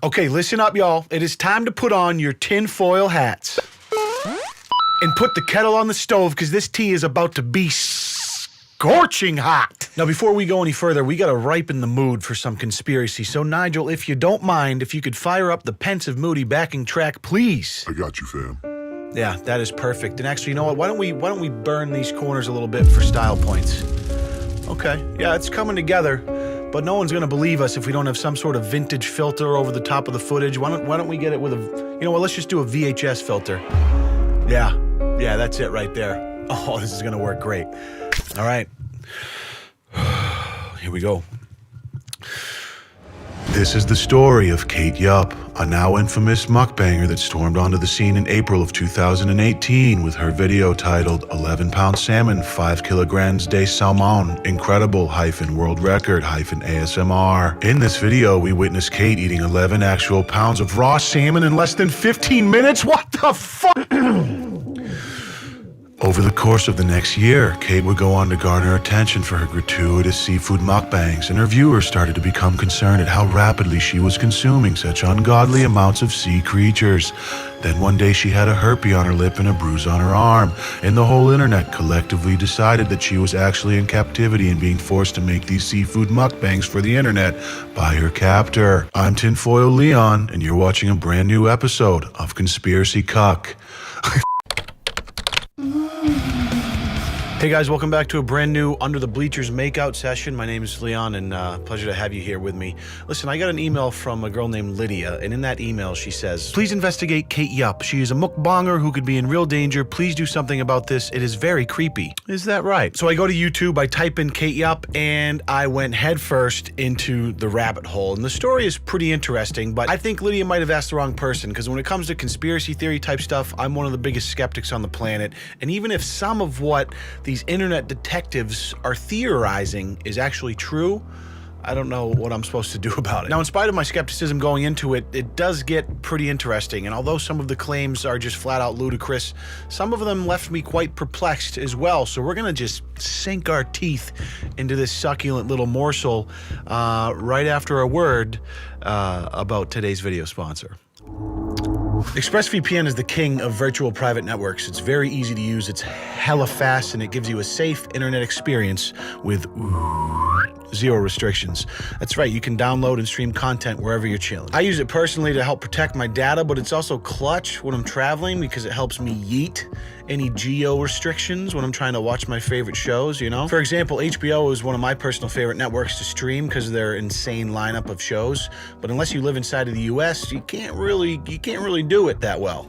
Okay, listen up, y'all. It is time to put on your tinfoil hats. And put the kettle on the stove, because this tea is about to be scorching hot. Now, before we go any further, we gotta ripen the mood for some conspiracy. So, Nigel, if you don't mind, if you could fire up the pensive, moody backing track, please. I got you, fam. Yeah, that is perfect. And actually, you know what? Why don't we burn these corners a little bit for style points? Okay, yeah, it's coming together. But no one's gonna believe us if we don't have some sort of vintage filter over the top of the footage. Why don't we get it with a, you know what, let's just do a VHS filter. Yeah, that's it right there. Oh, this is gonna work great. All right, here we go. This is the story of Kate Yupp, a now infamous mukbanger that stormed onto the scene in April of 2018 with her video titled 11-pound salmon, 5 kilograms de salmon, incredible -world record -ASMR. In this video, we witness Kate eating 11 actual pounds of raw salmon in less than 15 minutes. What the fuck? Over the course of the next year, Kate would go on to garner attention for her gratuitous seafood mukbangs, and her viewers started to become concerned at how rapidly she was consuming such ungodly amounts of sea creatures. Then one day she had a herpes on her lip and a bruise on her arm, and the whole internet collectively decided that she was actually in captivity and being forced to make these seafood mukbangs for the internet by her captor. I'm Tinfoil Leon, and you're watching a brand new episode of Conspiracy Cuck. Hey guys, welcome back to a brand new Under the Bleachers makeout session. My name is Leon, and pleasure to have you here with me. Listen, I got an email from a girl named Lydia, and in that email she says, "Please investigate Kate Yupp. She is a mukbanger who could be in real danger. Please do something about this. It is very creepy." Is that right? So I go to YouTube, I type in Kate Yupp, and I went headfirst into the rabbit hole. And the story is pretty interesting, but I think Lydia might have asked the wrong person, because when it comes to conspiracy theory type stuff, I'm one of the biggest skeptics on the planet. And even if some of what these internet detectives are theorizing is actually true, I don't know what I'm supposed to do about it. Now, in spite of my skepticism going into it, it does get pretty interesting, and although some of the claims are just flat out ludicrous, some of them left me quite perplexed as well. So we're gonna just sink our teeth into this succulent little morsel right after a word about today's video sponsor. ExpressVPN is the king of virtual private networks. It's very easy to use, it's hella fast, and it gives you a safe internet experience with zero restrictions. That's right, you can download and stream content wherever you're chilling. I use it personally to help protect my data, but it's also clutch when I'm traveling because it helps me yeet any geo restrictions when I'm trying to watch my favorite shows, you know? For example, HBO is one of my personal favorite networks to stream because of their insane lineup of shows, but unless you live inside of the US, you can't really do it that well.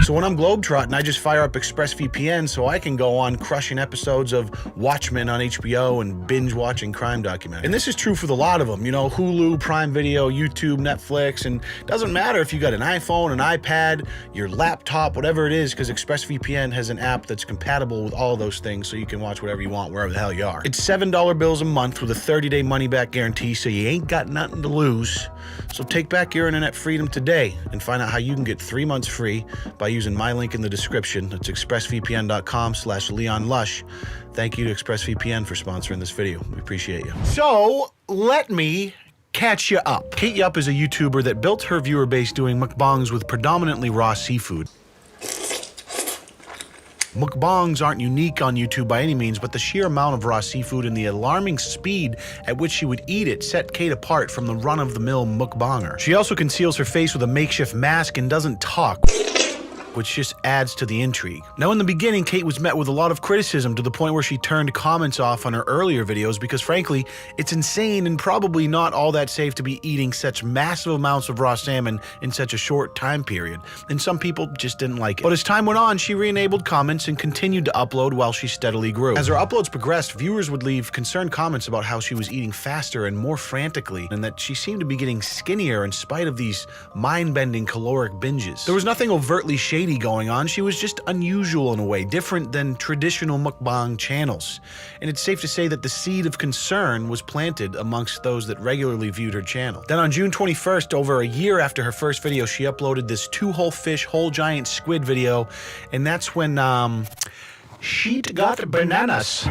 So when I'm globetrotting, I just fire up ExpressVPN so I can go on crushing episodes of Watchmen on HBO and binge watching crime documentaries. And this is true for the lot of them, you know, Hulu, Prime Video, YouTube, Netflix, and it doesn't matter if you got an iPhone, an iPad, your laptop, whatever it is, because ExpressVPN has an app that's compatible with all those things so you can watch whatever you want wherever the hell you are. It's $7 bills a month with a 30-day money-back guarantee, so you ain't got nothing to lose. So take back your internet freedom today and find out how you can get 3 months free by using my link in the description. It's expressvpn.com/LeonLush. Thank you to ExpressVPN for sponsoring this video. We appreciate you. So let me catch you up. Kate Yupp is a YouTuber that built her viewer base doing mukbangs with predominantly raw seafood. Mukbangs aren't unique on YouTube by any means, but the sheer amount of raw seafood and the alarming speed at which she would eat it set Kate apart from the run-of-the-mill mukbanger. She also conceals her face with a makeshift mask and doesn't talk, which just adds to the intrigue. Now, in the beginning, Kate was met with a lot of criticism to the point where she turned comments off on her earlier videos because, frankly, it's insane and probably not all that safe to be eating such massive amounts of raw salmon in such a short time period, and some people just didn't like it. But as time went on, she re-enabled comments and continued to upload while she steadily grew. As her uploads progressed, viewers would leave concerned comments about how she was eating faster and more frantically, and that she seemed to be getting skinnier in spite of these mind-bending caloric binges. There was nothing overtly shady going on. She was just unusual in a way, different than traditional mukbang channels. And it's safe to say that the seed of concern was planted amongst those that regularly viewed her channel. Then on June 21st, over a year after her first video, she uploaded this 2 whole fish, whole giant squid video, and that's when she'd got bananas.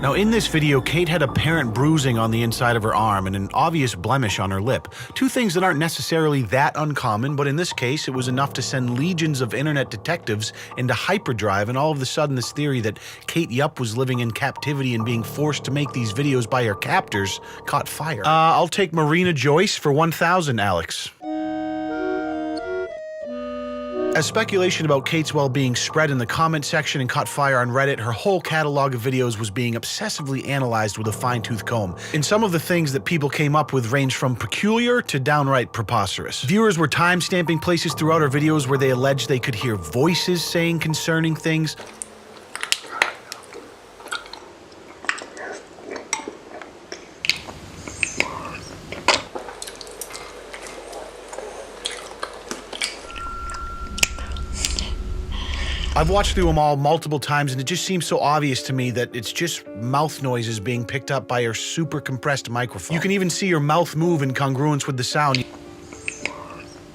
Now in this video, Kate had apparent bruising on the inside of her arm and an obvious blemish on her lip. Two things that aren't necessarily that uncommon, but in this case it was enough to send legions of internet detectives into hyperdrive, and all of a sudden this theory that Kate Yupp was living in captivity and being forced to make these videos by her captors caught fire. I'll take Marina Joyce for 1,000, Alex. As speculation about Kate's well-being spread in the comment section and caught fire on Reddit, her whole catalog of videos was being obsessively analyzed with a fine-tooth comb. And some of the things that people came up with ranged from peculiar to downright preposterous. Viewers were time-stamping places throughout her videos where they alleged they could hear voices saying concerning things. I've watched through them all multiple times, and it just seems so obvious to me that it's just mouth noises being picked up by her super compressed microphone. You can even see her mouth move in congruence with the sound.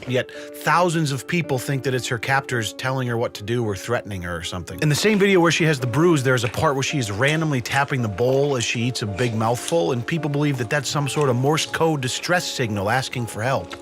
Yet thousands of people think that it's her captors telling her what to do or threatening her or something. In the same video where she has the bruise, there's a part where she is randomly tapping the bowl as she eats a big mouthful, and people believe that that's some sort of Morse code distress signal asking for help.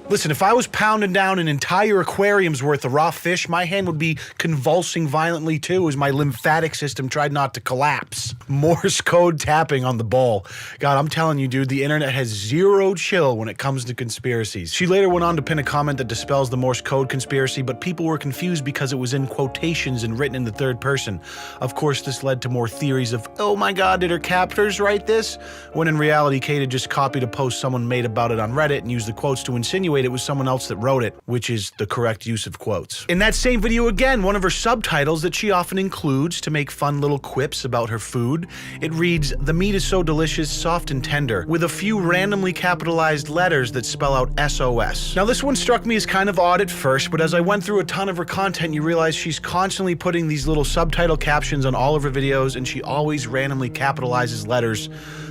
Listen, if I was pounding down an entire aquarium's worth of raw fish, my hand would be convulsing violently too as my lymphatic system tried not to collapse. Morse code tapping on the bowl. God, I'm telling you, dude, the internet has zero chill when it comes to conspiracies. She later went on to pin a comment that dispels the Morse code conspiracy, but people were confused because it was in quotations and written in the third person. Of course, this led to more theories of, oh my God, did her captors write this? When in reality, Kate had just copied a post someone made about it on Reddit and used the quotes to insinuate it was someone else that wrote it, which is the correct use of quotes. In that same video again, one of her subtitles that she often includes to make fun little quips about her food, it reads, "The meat is so delicious, soft and tender," with a few randomly capitalized letters that spell out SOS. Now this one struck me as kind of odd at first, but as I went through a ton of her content, you realize she's constantly putting these little subtitle captions on all of her videos, and she always randomly capitalizes letters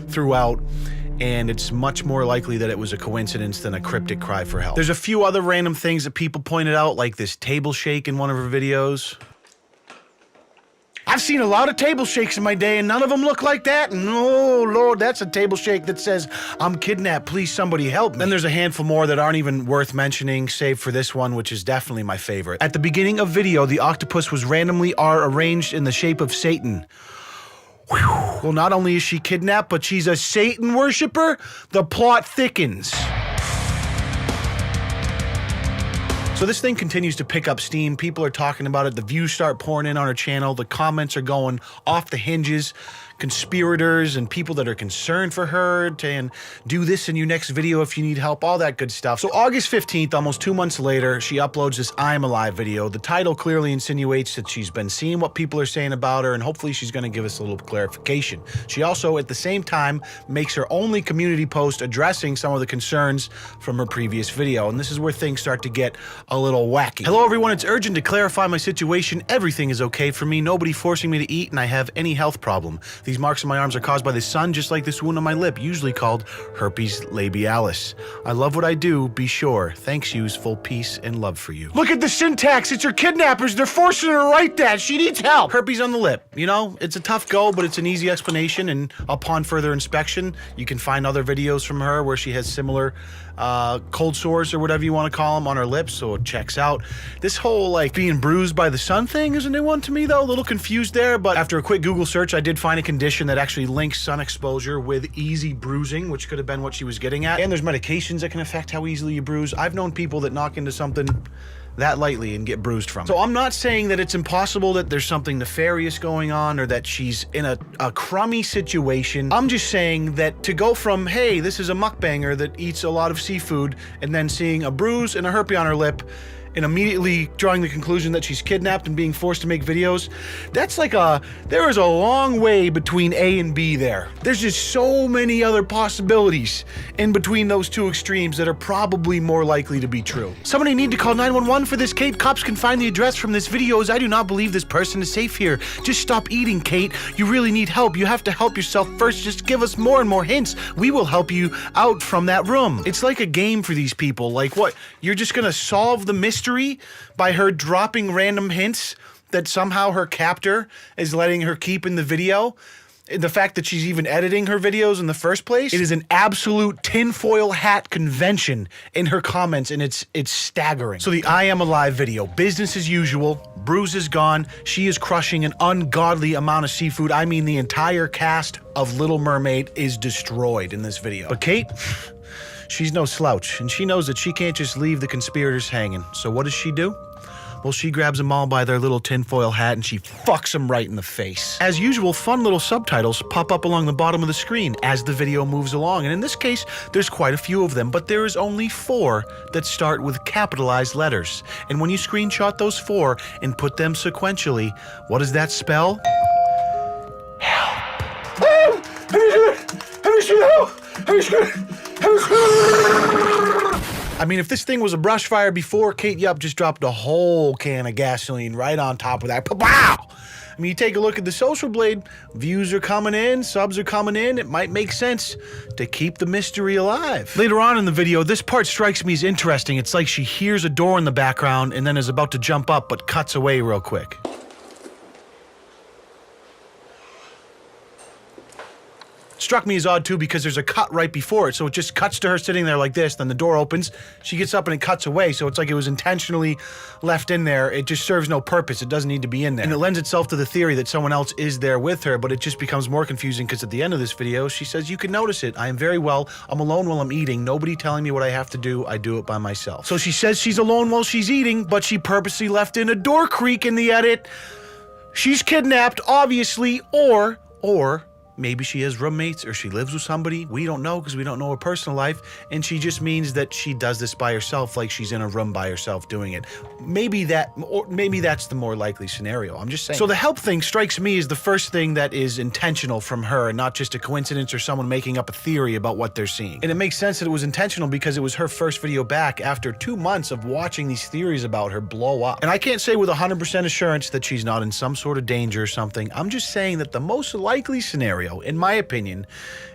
throughout. And it's much more likely that it was a coincidence than a cryptic cry for help. There's a few other random things that people pointed out, like this table shake in one of her videos. I've seen a lot of table shakes in my day, and none of them look like that. And oh, Lord, that's a table shake that says, "I'm kidnapped, please somebody help me." Then there's a handful more that aren't even worth mentioning, save for this one, which is definitely my favorite. At the beginning of video, the octopus was randomly arranged in the shape of Satan. Well, not only is she kidnapped, but she's a Satan worshiper. The plot thickens. So this thing continues to pick up steam. People are talking about it. The views start pouring in on her channel. The comments are going off the hinges. Conspirators and people that are concerned for her and do this in your next video if you need help, all that good stuff. So August 15th, almost 2 months later, she uploads this I'm Alive video. The title clearly insinuates that she's been seeing what people are saying about her, and hopefully she's going to give us a little clarification. She also, at the same time, makes her only community post addressing some of the concerns from her previous video, and this is where things start to get a little wacky. Hello everyone, it's urgent to clarify my situation. Everything is okay for me, nobody forcing me to eat, and I have any health problem. These marks on my arms are caused by the sun, just like this wound on my lip, usually called herpes labialis. I love what I do, be sure. Thanks yous, full peace and love for you. Look at the syntax, it's her kidnappers, they're forcing her to write that, she needs help. Herpes on the lip, you know, it's a tough go, but it's an easy explanation, and upon further inspection, you can find other videos from her where she has similar cold sores or whatever you want to call them on her lips, so it checks out. This whole like being bruised by the sun thing is a new one to me though, a little confused there, but after a quick Google search I did find a condition that actually links sun exposure with easy bruising, which could have been what she was getting at. And there's medications that can affect how easily you bruise. I've known people that knock into something that lightly and get bruised from it. So I'm not saying that it's impossible that there's something nefarious going on or that she's in a crummy situation. I'm just saying that to go from, hey, this is a mukbanger that eats a lot of seafood, and then seeing a bruise and a herpes on her lip, and immediately drawing the conclusion that she's kidnapped and being forced to make videos, that's like there is a long way between A and B there. There's just so many other possibilities in between those two extremes that are probably more likely to be true. Somebody need to call 911 for this, Kate. Cops can find the address from this video, as I do not believe this person is safe here. Just stop eating, Kate. You really need help. You have to help yourself first. Just give us more and more hints. We will help you out from that room. It's like a game for these people. Like what? You're just gonna solve the mystery by her dropping random hints that somehow her captor is letting her keep in the video? the fact that she's even editing her videos in the first place. It is an absolute tinfoil hat convention in her comments, and it's staggering. So the I Am Alive video, business as usual, Bruce is gone, she is crushing an ungodly amount of seafood. I mean, the entire cast of Little Mermaid is destroyed in this video. But Kate, she's no slouch, and she knows that she can't just leave the conspirators hanging. So what does she do? Well, she grabs them all by their little tinfoil hat and she fucks them right in the face. As usual, fun little subtitles pop up along the bottom of the screen as the video moves along, and in this case, there's quite a few of them, but there is only 4 that start with capitalized letters. And when you screenshot those 4 and put them sequentially, what does that spell? Help! I mean, if this thing was a brush fire before, Kate Yup just dropped a whole can of gasoline right on top of that. Wow! I mean, you take a look at the Social Blade, views are coming in, subs are coming in, it might make sense to keep the mystery alive. Later on in the video, this part strikes me as interesting. It's like she hears a door in the background and then is about to jump up, but cuts away real quick. Struck me as odd too because there's a cut right before it, so it just cuts to her sitting there like this, then the door opens, she gets up and it cuts away, so it's like it was intentionally left in there. It just serves no purpose, it doesn't need to be in there. And it lends itself to the theory that someone else is there with her, but it just becomes more confusing because at the end of this video, she says, "You can notice it, I am very well, I'm alone while I'm eating, nobody telling me what I have to do, I do it by myself." So she says she's alone while she's eating, but she purposely left in a door creak in the edit. She's kidnapped, obviously, or maybe she has roommates or she lives with somebody. We don't know because we don't know her personal life, and she just means that she does this by herself, like she's in a room by herself doing it. Maybe that's the more likely scenario. I'm just saying. So the help thing strikes me as the first thing that is intentional from her and not just a coincidence or someone making up a theory about what they're seeing. And it makes sense that it was intentional because it was her first video back after 2 months of watching these theories about her blow up. And I can't say with 100% assurance that she's not in some sort of danger or something. I'm just saying that the most likely scenario, in my opinion,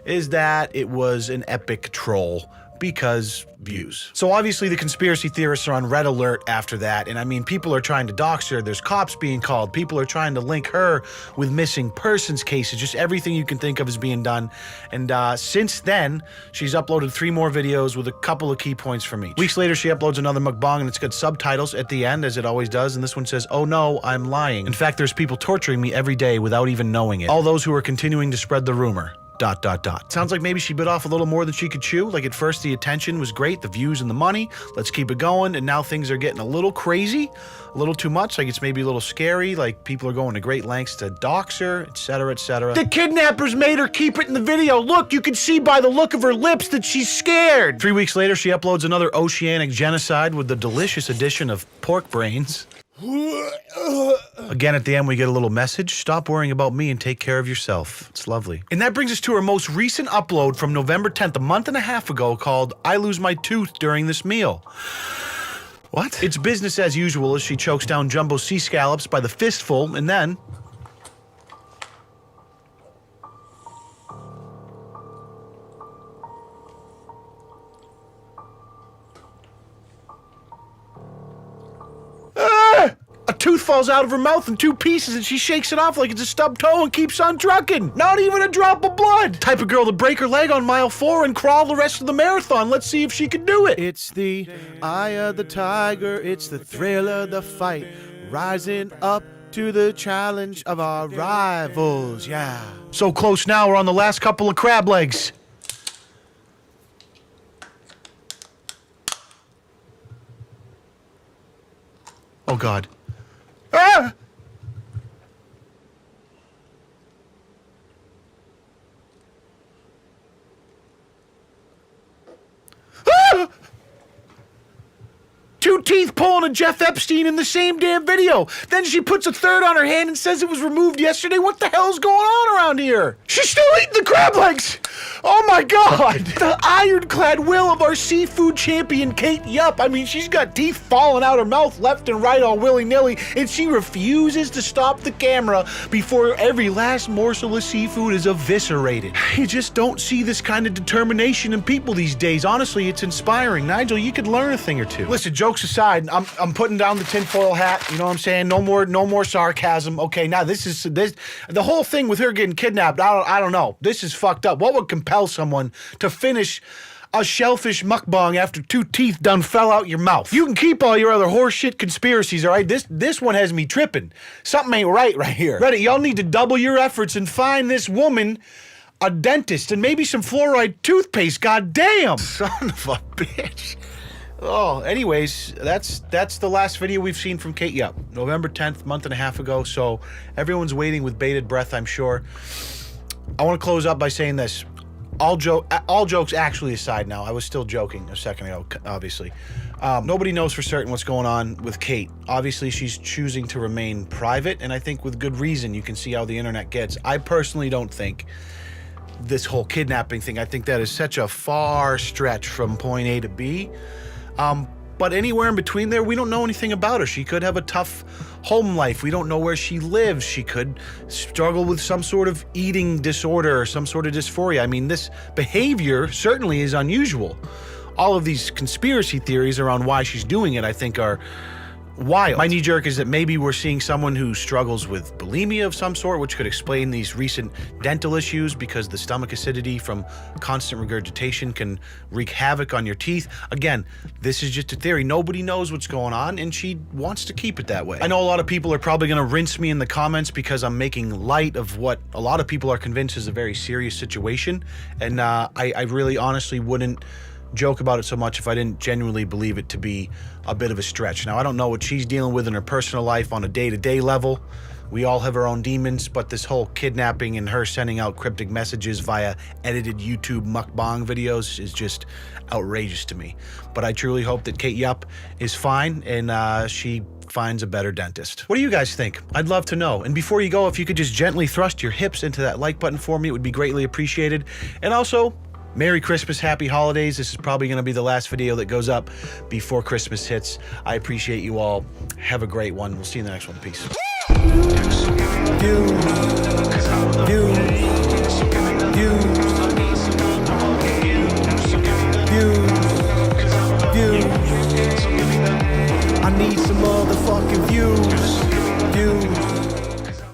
is that it was an epic troll because views. So obviously the conspiracy theorists are on red alert after that, and I mean, people are trying to dox her, there's cops being called, people are trying to link her with missing persons cases, just everything you can think of is being done. And since then, she's uploaded 3 more videos with a couple of key points from each. Weeks later, she uploads another mukbang and it's got subtitles at the end, as it always does, and this one says, "Oh no, I'm lying. In fact, there's people torturing me every day without even knowing it. All those who are continuing to spread the rumor. ... Sounds like maybe she bit off a little more than she could chew. Like at first the attention was great, the views and the money, let's keep it going, and now things are getting a little crazy, a little too much, like it's maybe a little scary, like people are going to great lengths to dox her, etc, etc. The kidnappers made her keep it in the video. Look, you can see by the look of her lips that she's scared. 3 weeks later, she uploads another oceanic genocide with the delicious addition of pork brains. Again, at the end, we get a little message. Stop worrying about me and take care of yourself. It's lovely. And that brings us to her most recent upload from November 10th, a month and a half ago, called "I Lose My Tooth During This Meal." What? It's business as usual as she chokes down jumbo sea scallops by the fistful, and then... a tooth falls out of her mouth in 2 pieces and she shakes it off like it's a stubbed toe and keeps on trucking. Not even a drop of blood. Type of girl to break her leg on mile 4 and crawl the rest of the marathon. Let's see if she can do it. It's the eye of the tiger. It's the thrill of the fight. Rising up to the challenge of our rivals. Yeah. So close now. We're on the last couple of crab legs. Oh God. Ah! Ah! 2 teeth pulling a Jeff Epstein in the same damn video. Then she puts a third on her hand and says it was removed yesterday. What the hell's going on around here? She's still eating the crab legs. Oh my God! The ironclad will of our seafood champion, Kate Yupp. I mean, she's got teeth falling out her mouth left and right all willy-nilly, and she refuses to stop the camera before every last morsel of seafood is eviscerated. You just don't see this kind of determination in people these days. Honestly, it's inspiring. Nigel, you could learn a thing or two. Listen, jokes aside, I'm putting down the tinfoil hat. You know what I'm saying? No more sarcasm. Okay, now this the whole thing with her getting kidnapped. I don't know. This is fucked up. What would compel someone to finish a shellfish mukbang after 2 teeth done fell out your mouth? You can keep all your other horseshit conspiracies, all right? This one has me tripping. Something ain't right here. Reddit, y'all need to double your efforts and find this woman a dentist and maybe some fluoride toothpaste. God damn. Son of a bitch. Oh, anyways, that's the last video we've seen from Kate Yupp. November 10th, month and a half ago, so everyone's waiting with bated breath, I'm sure. I want to close up by saying this. All jokes actually aside now. I was still joking a second ago, obviously. Nobody knows for certain what's going on with Kate. Obviously, she's choosing to remain private, and I think with good reason. You can see how the internet gets. I personally don't think this whole kidnapping thing, I think that is such a far stretch from point A to B. But anywhere in between there, we don't know anything about her. She could have a tough home life. We don't know where she lives. She could struggle with some sort of eating disorder or some sort of dysphoria. I mean, this behavior certainly is unusual. All of these conspiracy theories around why she's doing it, I think, are wild. My knee jerk is that maybe we're seeing someone who struggles with bulimia of some sort, which could explain these recent dental issues, because the stomach acidity from constant regurgitation can wreak havoc on your teeth. Again, this is just a theory. Nobody knows what's going on, and she wants to keep it that way. I know a lot of people are probably going to rinse me in the comments because I'm making light of what a lot of people are convinced is a very serious situation, and I really honestly wouldn't joke about it so much if I didn't genuinely believe it to be a bit of a stretch. Now, I don't know what she's dealing with in her personal life on a day-to-day level. We all have our own demons, but this whole kidnapping and her sending out cryptic messages via edited YouTube mukbang videos is just outrageous to me. But I truly hope that Kate Yupp is fine and she finds a better dentist. What do you guys think? I'd love to know. And before you go, if you could just gently thrust your hips into that like button for me, it would be greatly appreciated. And also, Merry Christmas, Happy Holidays. This is probably going to be the last video that goes up before Christmas hits. I appreciate you all. Have a great one. We'll see you in the next one. Peace. I need some motherfucking views.